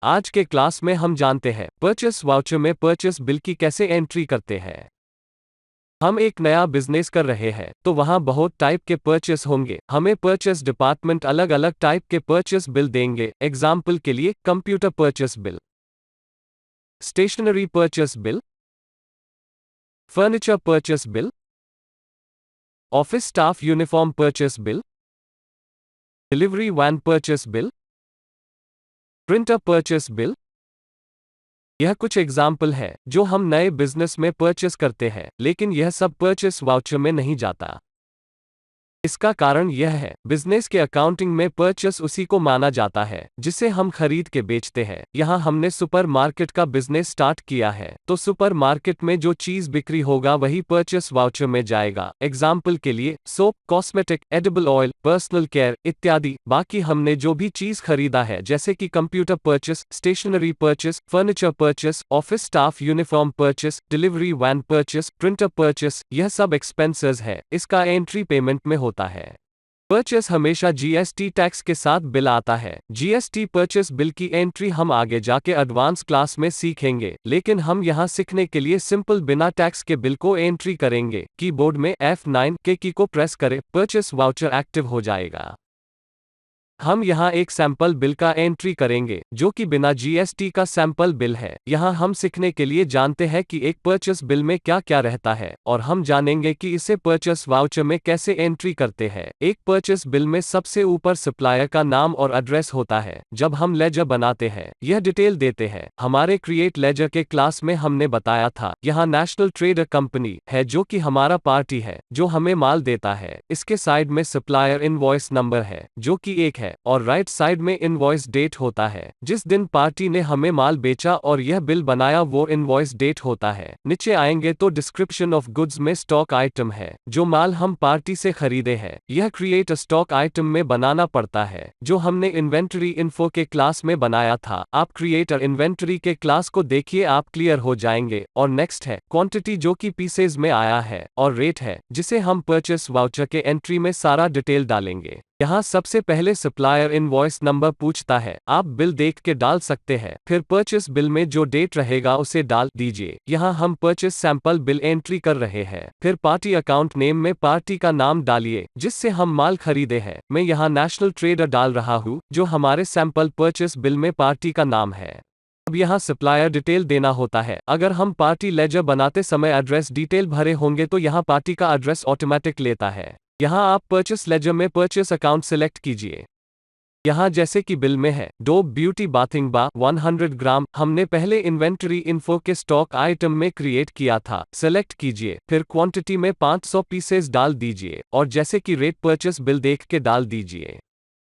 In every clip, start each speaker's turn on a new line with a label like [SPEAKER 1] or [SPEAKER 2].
[SPEAKER 1] आज के क्लास में हम जानते हैं परचेस वाउचर में परचेस बिल की कैसे एंट्री करते हैं। हम एक नया बिजनेस कर रहे हैं तो वहाँ बहुत टाइप के परचेस होंगे। हमें परचेस डिपार्टमेंट अलग अलग टाइप के परचेस बिल देंगे। एग्जाम्पल के लिए computer purchase bill, stationery purchase bill, furniture purchase bill, office staff uniform purchase bill, delivery van purchase bill, printer purchase bill. यह कुछ एग्जाम्पल है जो हम नए बिजनेस में परचेस करते हैं, लेकिन यह सब परचेस वाउचर में नहीं जाता। इसका कारण यह है, बिजनेस के अकाउंटिंग में परचेस उसी को माना जाता है जिसे हम खरीद के बेचते हैं। यहाँ हमने सुपर मार्केट का बिजनेस स्टार्ट किया है, तो सुपर मार्केट में जो चीज बिक्री होगा वही परचेस वाउचर में जाएगा। एग्जाम्पल के लिए soap, cosmetic, edible oil, personal care इत्यादि। बाकी हमने जो भी चीज खरीदा है जैसे कि computer purchase, stationery purchase, furniture purchase, office staff uniform purchase, delivery van purchase, printer purchase, यह सब एक्सपेंसेस है, इसका एंट्री पेमेंट में होता है। परचेस हमेशा जीएसटी टैक्स के साथ बिल आता है। जीएसटी परचेस बिल की एंट्री हम आगे जाके एडवांस क्लास में सीखेंगे, लेकिन हम यहाँ सीखने के लिए सिंपल बिना टैक्स के बिल को एंट्री करेंगे। कीबोर्ड में F9 के की को प्रेस करें, परचेस वाउचर एक्टिव हो जाएगा। हम यहाँ एक सैंपल बिल का एंट्री करेंगे जो कि बिना जीएसटी का सैंपल बिल है। यहाँ हम सीखने के लिए जानते हैं कि एक परचेस बिल में क्या क्या रहता है और हम जानेंगे कि इसे परचेस वाउचर में कैसे एंट्री करते हैं। एक परचेस बिल में सबसे ऊपर सप्लायर का नाम और एड्रेस होता है। जब हम लेजर बनाते हैं यह डिटेल देते हैं। हमारे क्रिएट लेजर के क्लास में हमने बताया था, यहाँ नेशनल ट्रेडर कंपनी है जो कि हमारा पार्टी है जो हमें माल देता है। इसके साइड में सप्लायर इनवॉइस नंबर है जो कि 1 है और राइट साइड में इनवॉइस डेट होता है, जिस दिन पार्टी ने हमें माल बेचा और यह बिल बनाया वो इनवॉइस डेट होता है। नीचे आएंगे तो डिस्क्रिप्शन ऑफ गुड्स में स्टॉक आइटम है, जो माल हम पार्टी से खरीदे हैं यह क्रिएट स्टॉक आइटम में बनाना पड़ता है, जो हमने इन्वेंटरी इन्फो के क्लास में बनाया था। आप क्रिएटर इन्वेंटरी के क्लास को देखिए, आप क्लियर हो जाएंगे। और नेक्स्ट है क्वांटिटी जो कि पीसेज में आया है, और रेट है जिसे हम परचेस वाउचर के एंट्री में सारा डिटेल डालेंगे। यहाँ सबसे पहले सप्लायर इनवॉइस नंबर पूछता है, आप बिल देख के डाल सकते हैं, फिर परचेस बिल में जो डेट रहेगा उसे डाल दीजिए। यहाँ हम परचेस सैंपल बिल एंट्री कर रहे हैं। फिर पार्टी अकाउंट नेम में पार्टी का नाम डालिए जिससे हम माल खरीदे हैं। मैं यहाँ नेशनल ट्रेडर डाल रहा हूँ जो हमारे सैंपल परचेस बिल में पार्टी का नाम है। अब यहाँ सप्लायर डिटेल देना होता है। अगर हम पार्टी लेजर बनाते समय एड्रेस डिटेल भरे होंगे तो यहाँ पार्टी का एड्रेस ऑटोमेटिक लेता है। यहाँ आप परचेस लेजर में परचेस अकाउंट सिलेक्ट कीजिए। यहाँ जैसे कि बिल में है डोब ब्यूटी बाथिंग बार 100 ग्राम, हमने पहले इन्वेंटरी इन्फो के स्टॉक आइटम में क्रिएट किया था। सेलेक्ट कीजिए, फिर क्वांटिटी में 500 पीसेस डाल दीजिए और जैसे कि रेट परचेस बिल देख के डाल दीजिए।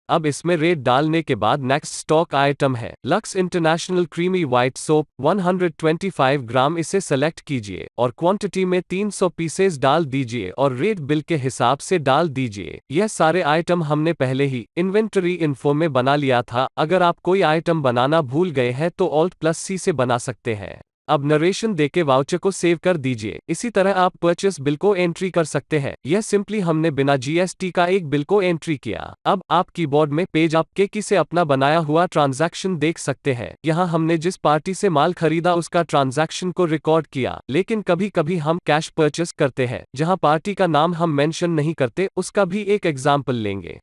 [SPEAKER 1] अब इसमें रेट डालने के बाद नेक्स्ट स्टॉक आइटम है lux international creamy white soap 125 ग्राम, इसे सेलेक्ट कीजिए और क्वांटिटी में 300 पीसेस डाल दीजिए और रेट बिल के हिसाब से डाल दीजिए। यह सारे आइटम हमने पहले ही इन्वेंटरी इन्फो में बना लिया था। अगर आप कोई आइटम बनाना भूल गए हैं तो Alt+C से बना सकते हैं। अब नरेशन देके वाउचर को सेव कर दीजिए। इसी तरह आप परचेस बिल को एंट्री कर सकते हैं। यह सिंपली हमने बिना जीएसटी का एक बिल को एंट्री किया। अब आप कीबोर्ड में पेज अप के की से अपना बनाया हुआ ट्रांजैक्शन देख सकते हैं। यहाँ हमने जिस पार्टी से माल खरीदा उसका ट्रांजैक्शन को रिकॉर्ड किया, लेकिन कभी कभी हम कैश परचेस करते हैं जहाँ पार्टी का नाम हम मेंशन नहीं करते, उसका भी एक एग्जाम्पल लेंगे।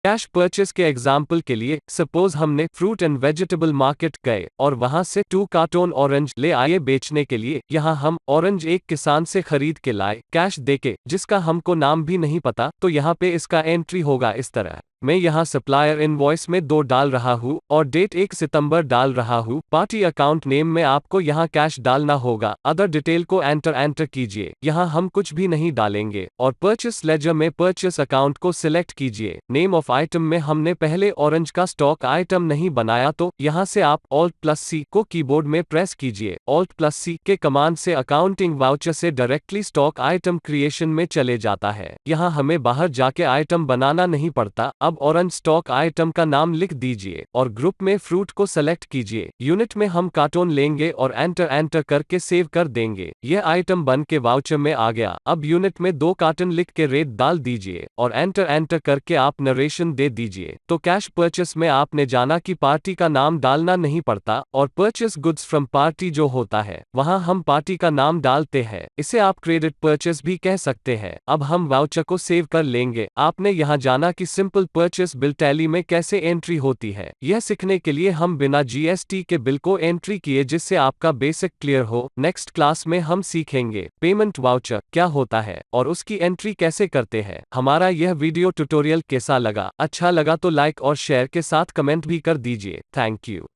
[SPEAKER 1] कैश परचेस के एग्जाम्पल के लिए सपोज हमने फ्रूट एंड वेजिटेबल मार्केट गए और वहां से 2 कार्टून ऑरेंज ले आए बेचने के लिए। यहाँ हम ऑरेंज एक किसान से खरीद के लाए कैश देके, जिसका हमको नाम भी नहीं पता, तो यहाँ पे इसका एंट्री होगा इस तरह। मैं यहाँ सप्लायर इनवॉइस में 2 डाल रहा हूँ और डेट 1 सितंबर डाल रहा हूँ। पार्टी अकाउंट नेम में आपको यहाँ कैश डालना होगा। अदर डिटेल को एंटर कीजिए। यहाँ हम कुछ भी नहीं डालेंगे और परचेस लेजर में परचेस अकाउंट को सिलेक्ट कीजिए। नेम ऑफ आइटम में हमने पहले ऑरेंज का स्टॉक आइटम नहीं बनाया, तो यहाँ से आप Alt+C को कीबोर्ड में प्रेस कीजिए। Alt+C के कमांड से अकाउंटिंग वाउचर से डायरेक्टली स्टॉक आइटम क्रिएशन में चले जाता है। यहाँ हमें बाहर जाके आइटम बनाना नहीं पड़ता। अब ऑरेंज स्टॉक आइटम का नाम लिख दीजिए और ग्रुप में फ्रूट को सेलेक्ट कीजिए। यूनिट में हम कार्टून लेंगे और एंटर करके सेव कर देंगे। यह आइटम बन के वाउचर में आ गया। अब यूनिट में 2 कार्टन लिख के रेट डाल दीजिए और एंटर करके आप नरेशन दे दीजिए। तो कैश परचेस में आपने जाना कि पार्टी का नाम डालना नहीं पड़ता और परचेस गुड्स फ्रॉम पार्टी जो होता है वहां हम पार्टी का नाम डालते हैं। इसे आप क्रेडिट परचेस भी कह सकते हैं। अब हम वाउचर को सेव कर लेंगे। आपने यहां जाना कि सिंपल परचेस बिल टैली में कैसे एंट्री होती है। यह सीखने के लिए हम बिना जीएसटी के बिल को एंट्री किए जिससे आपका बेसिक क्लियर हो। नेक्स्ट क्लास में हम सीखेंगे पेमेंट वाउचर क्या होता है और उसकी एंट्री कैसे करते हैं। हमारा यह वीडियो ट्यूटोरियल कैसा लगा? अच्छा लगा तो लाइक और शेयर के साथ कमेंट भी कर दीजिए। Thank you.